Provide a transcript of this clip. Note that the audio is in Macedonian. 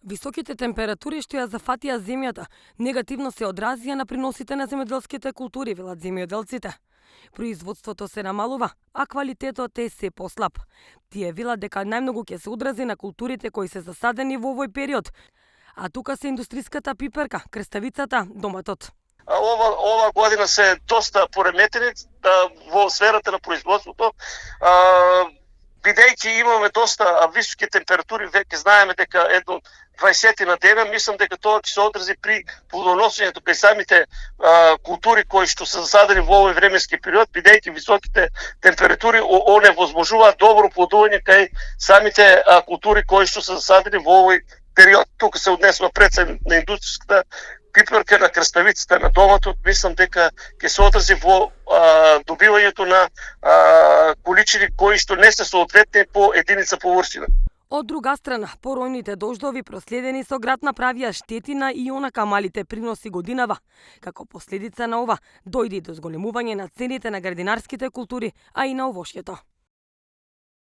Високите температури што ја зафатија земјата негативно се одразија на приносите на земјоделските култури, велат земјоделците. Производството се намалува, а квалитетот е се послаб. Тие велат дека најмногу ќе се одрази на културите кои се засадени во овој период, а тука се индустријската пиперка, крставицата, доматот. Ова година се доста пореметени во сферата на производството. Бидејќи имаме доста високи температури, веќе знаеме дека едно 20 на дена, мислам дека тоа ќе се одрази при плодоносењето кај самите култури кои што се засадени во овој временски период, бидејќи високите температури оневозможуваат добро плодување кај самите култури кои што се засадени во овој период. Тука се однесува пред на индустријската пиперка, на крставицата, на доматот. Мислам дека ќе се одрази во добивањето на количини кои што не се соодветни по единица површина. Од друга страна, поројните дождови проследени со град направија штети на и онака малите приноси годинава. Како последица на ова, дојде до зголемување на цените на градинарските култури, а и на овошјето.